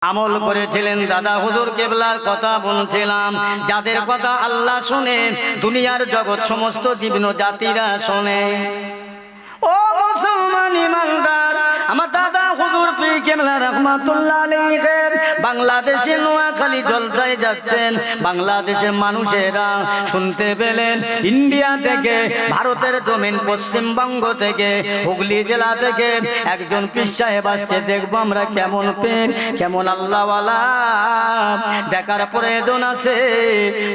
আমল করেছিলেন। দাদা হুজুর কেবলার কথা বলছিলাম, যাদের কথা আল্লাহ শুনে, দুনিয়ার জগৎ সমস্ত জীবন জাতিরা শোনে। ও মুসলমান ইমানদার, আমার দাদা হুজুর পীর কেবলা রাহমাতুল্লাহ আলাইহি বাংলাদেশের নোয়াখালী জলসায় যাচ্ছেন। বাংলাদেশের মানুষেরা শুনতে পেলেন ইন্ডিয়া থেকে, ভারতের জমিন পশ্চিমবঙ্গ থেকে, হুগলি জেলা থেকে একজন পীর সাহেব আসছে। দেখবো আমরা কেমন পীর, কেমন আল্লাহওয়ালা, দেখার প্রয়োজন আছে,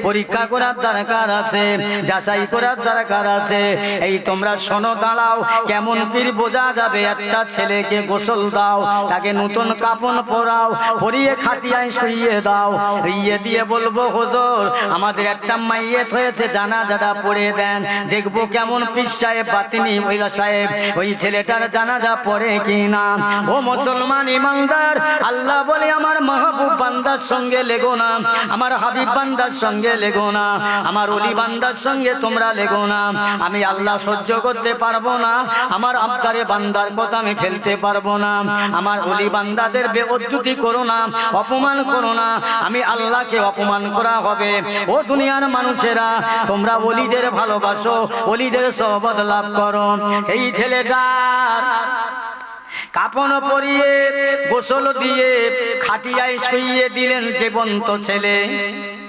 পরীক্ষা করার দরকার আছে, যাচাই করার দরকার আছে। এই তোমরা শোনো, দাঁড়াও, কেমন পীর বোঝা যাবে। একটা ছেলেকে গোসল দাও, তাকে নতুন কাপড় পরাও, পরিয়ে খাটিয়ায় শুইয়ে দাও, ইয়ে দিয়ে বলবো হুজুর আমাদের একটা মাইয়েত হয়েছে, জানাজাটা পড়ে দেন। দেখবো কেমন পীর সাহেব বাতিনি ওইলা সাহেব ওই ছেলেটার জানাজা পড়ে কিনা। ও মুসলমান ইমানদার, আল্লাহ বলে আমার মাহবুব বান্দার সঙ্গে লেগো না, আমার হাবিব বান্দার সঙ্গে লেগো না, আমার ওলি বান্দার সঙ্গে তোমরা লেগো না। আমি আল্লাহ সহ্য করতে পারবো না, আমার আবদারে বান্দার কথা আমি ফেলতে পারবো না। আমার ওলি বান্দাদের বেইজ্জতি করো না, অপমান করো না, আমি আল্লাহকে অপমান করা হবে। ও দুনিয়ার মানুষেরা, তোমরা ওলিদের ভালোবাসো, ওলিদের সহবত লাভ করো। এই ছেলেটার কাপন পরিয়ে গোসল দিয়ে খাটিয়ায় শুইয়ে দিলেন জীবন্ত ছেলে।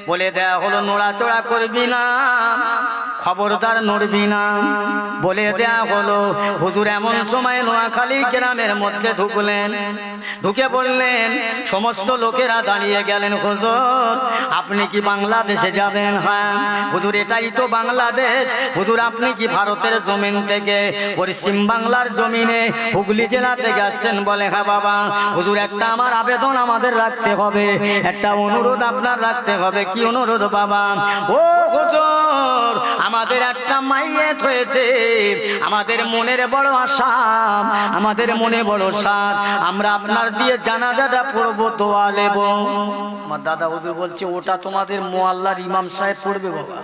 বলে দেয়া হলো নড়াচড়া করবি না, খবরদার নড়বি না। বলে দেয়া হলো হুজুর এমন সময় নোয়াখালী গ্রামের মধ্যে ঢুকলেন, ঢুকে বললেন, সমস্ত লোকেরা দাঁড়িয়ে গেলেন, হুজুর আপনি কি বাংলাদেশে যাবেন? হ্যাঁ হুজুর, এটাই তো বাংলাদেশ। হুজুর আপনি কি ভারতের জমিন থেকে পশ্চিম বাংলার জমিনে হুগলি জেলা থেকে আসছেন? বলে হ্যাঁ বাবা। হুজুর একটা আমার আবেদন আমাদের রাখতে হবে, একটা অনুরোধ আপনার রাখতে হবে। কি অনুরোধ বাবা? ও হুজুর আমাদের একটা মাইয়েত হয়েছে, আমাদের মনের বড় আশা, আমাদের মনে বড় সাধ, আমরা আপনার দিয়ে জানাজাটা পড়বো, দোয়া নেব। আমার দাদা হুজুর বলছে, ওটা তোমাদের মোয়াল্লার ইমাম সাহেব পড়বে বাবা,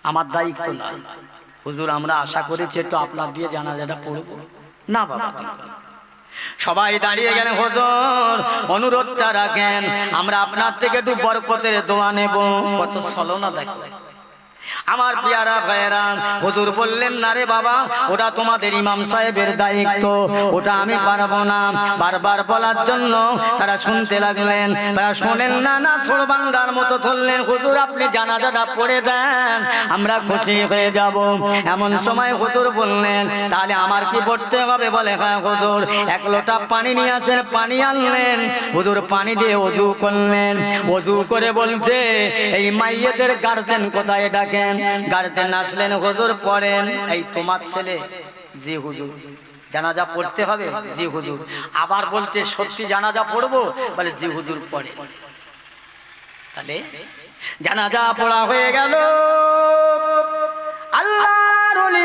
আমার দায়িত্ব না। হুজুর আমরা আশা করেছি তো আপনার দিয়ে জানাজাটা পড়বো না বাবা। সবাই দাঁড়িয়ে গেলেন, হুজুর অনুরোধটা রাখেন, আমরা আপনার থেকে একটু বরকতের দোয়া নেব। কত ছলনা দেখো আমার পিয়ারা ভাইয়েরা। হুজুর বললেন, না রে বাবা, ওটা তোমাদের ইমাম সাহেবের দায়িত্ব, ওটা আমি পারবো না। বারবার বলার জন্য তারা শুনতে লাগলেন, তারা শোনেন না, না ছোট বাংলার মতো ধরলেন, হুজুর আপনি জানাজাটা পড়ে দেন, আমরা খুশি হয়ে যাব। এমন সময় হুজুর বললেন, তাহলে আমার কি পড়তে হবে? বলে হ্যাঁ হুজুর। এক লোটা পানি নিয়ে আসেন, পানি আনলেন, হুজুর পানি দিয়ে ওযু করলেন। ওযু করে বলছে, এই মাইয়েতের গার্জেন কোথায় ডাকেন? গার্জেন আসলেন, হুজুর পড়েন। এই তোমার ছেলে? জি হুজুর। জানাজা পড়তে হবে? জি হুজুর। আবার বলছে, সত্যি জানাজা পড়বো? বলে জি হুজুর পড়ে। তাহলে জানাজা পড়া হয়ে গেল। আল্লাহর ওলি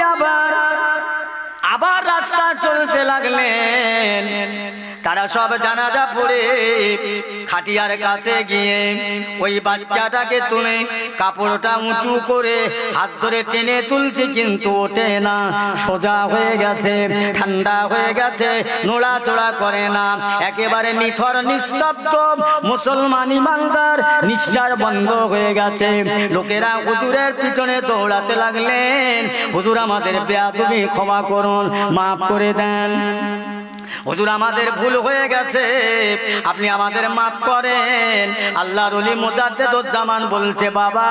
আবার রাস্তা চলতে লাগলেন। তারা সব জানাজা পড়ে খাটিয়ার কাছে গিয়ে ওই বাচ্চাটাকে তুলে কাপড়টা উঁচু করে হাত ধরে টেনে তুলছে, কিন্তু ওঠে না, সোজা হয়ে গেছে, ঠান্ডা হয়ে গেছে, নড়াচড়া করে না, একেবারে নিথর নিস্তব্ধ। মুসলমান ইমানদার নিঃশ্বাস বন্ধ হয়ে গেছে। লোকেরা হুজুরের পিছনে দৌড়াতে লাগলেন, হুজুর আমাদের বেয়াদবি ক্ষমা করুন, মাফ করে দেন, হুজুর আমাদের ভুল হয়ে গেছে, আপনি আমাদের মাফ করেন। আল্লাহর ওলি মুজাদ্দেদুজ্জামান বলছে, বাবা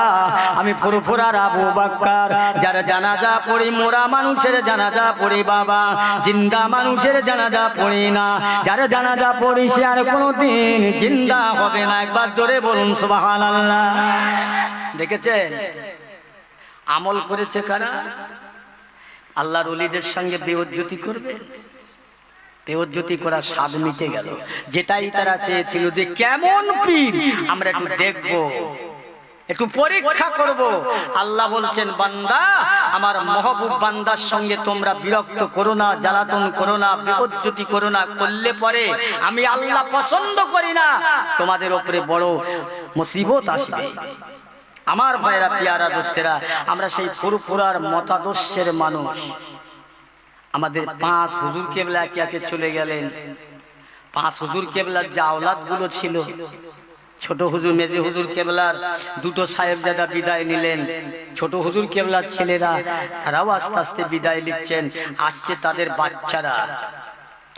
আমি ফুরফুরার আবু বকর, যার জানাজা পড়ি, মোরা মানুষের জানাজা পড়ি বাবা, জিন্দা মানুষের জানাজা পড়ি না। যার জানাজা পড়ি সে আর কোনোদিন জিন্দা হবে না। একবার জোরে বলুন সুবহানাল্লাহ। দেখেছেন আমল করেছে কারা? আল্লাহর ওলিদের সঙ্গে বেইজ্জতি করবে, বেইজ্জতি করার স্বাদ মিটে গেল। যেটাই তারা চেয়েছিল যে কেমন পীর আমরা একটু দেখব, একটু পরীক্ষা করব। আল্লাহ বলছেন, বান্দা আমার মাহবুব বান্দার সঙ্গে তোমরা বিরক্ত করো না, জ্বালাতন করো না, বেইজ্জতি করো না, করলে পরে আমি আল্লাহ পছন্দ করি না, তোমাদের উপরে বড় মুসিবত আসবে। আমার ভাইরা, পিয়ারা দোস্তেরা, আমরা সেই ফুরফুরার মতাদর্শের মানুষ। আমাদের 5 হুজুর কেবলা একে একে চলে গেলেন। পাঁচ হুজুর কেবলার যে আওলাদ গুলো ছিল, ছোট হুজুর মেজে হুজুর কেবলার দুটো সাহেবজাদা বিদায় নিলেন, ছোট হুজুর কেবলার ছেলেরা তারাও আস্তে আস্তে বিদায় নিচ্ছেন। আসছে তাদের বাচ্চারা,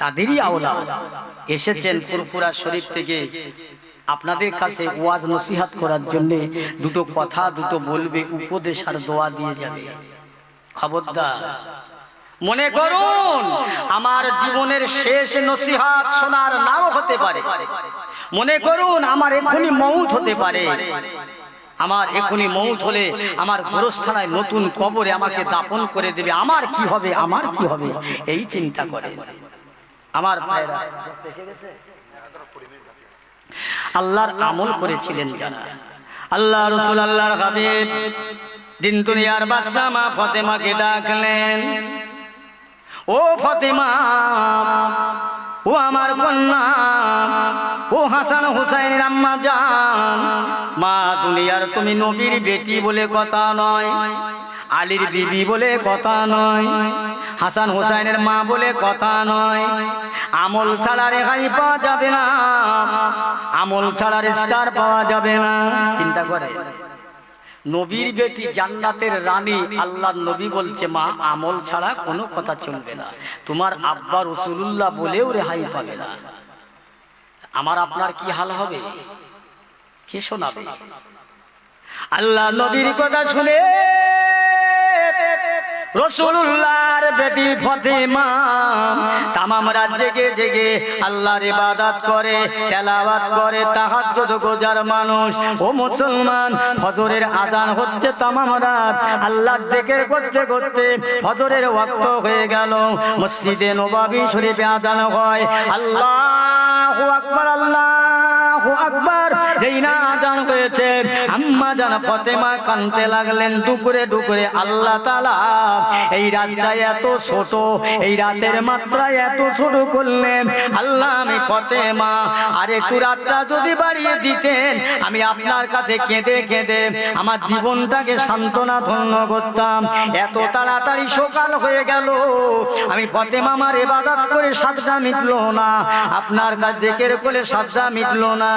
তাদেরই আওলাদ এসেছেন ফুরফুরা শরীফ থেকে আপনাদের কাছে ওয়াজ নসিহত করার জন্য। দুটো কথা দুটো বলবে, উপদেশ আর দোয়া দিয়ে যাবে। খবরদার মনে করুন আমার জীবনের শেষ নসিহত শোনার নাও হতে পারে, মনে করুন আমার এখনই মউত হতে পারে, আমার এখনই মউত হলে আমার গোরস্থানায় নতুন কবরে আমাকে দাফন করে দেবে, আমার কি হবে, আমার কি হবে, এই চিন্তা করে আমার ভাইরা আল্লাহর আমল করেছিলেন যারা, আল্লাহ রাসূল আল্লাহর হাবিব দিন দুনিয়ার বাদশা মা ফাতেমাকে ডাকলেন, ও ফাতেমা, ও আমার কন্যা, ও হাসান হুসাইনের আম্মা জান, মা দুনিয়ার তুমি নবীর বেটি বলে কথা নয়, আলীর বিবি বলে কথা নয়, হাসান হুসাইনের মা বলে কথা নয়। আমল ছাড়া রেহাই পাওয়া যাবে না, আমল ছাড়া স্টার পাওয়া যাবে না। চিন্তা করে নবীর বেটি জান্নাতের রানী, আল্লাহর নবী বলছে মা আমল ছাড়া কোনো কথা চলবে না, তোমার আব্বা রাসূলুল্লাহ বলেও রেহাই পাবে না। আমার আপনার কি হাল হবে, কে শোনাবে? আল্লাহ নবীর কথা শুনে রাসূলুল্লাহর বেটি ফাতেমা তামাম রাত জেগে জেগে আল্লাহর ইবাদত করে, তেলাওয়াত করে, তাহাজ্জুদ গোজার মানুষ। ও মুসলমান, ফজরের আযান হচ্ছে তামাম রাত, আল্লাহর জিকির করতে করতে ফজরের ওয়াক্ত হয়ে গেল। মসজিদে নববী শরীফে আযান হয়, আল্লাহু আকবার, আল্লাহু আকবার। এই না আযান হয়েছে, আম্মা জান ফাতেমা কাঁদতে লাগলেন ডুকরে ডুকরে, আল্লাহ তাআলা এই রাতটা এত ছোট, এই রাতের মাত্রা এত ছোট করলেন, আল্লাহ আমি ফাতেমা আর একটু রাতটা যদি বাড়িয়ে দিতেন, আমি আপনার কাছে কেঁদে কেঁদে আমার জীবনটাকে সান্ত্বনা ধন্য করতাম। এত তাড়াতাড়ি সকাল হয়ে গেল, আমি ফাতেমা আমার ইবাদত করে সাতটা মিটলো না, আপনার কাছে জিকির করে সাতটা মিটলো না।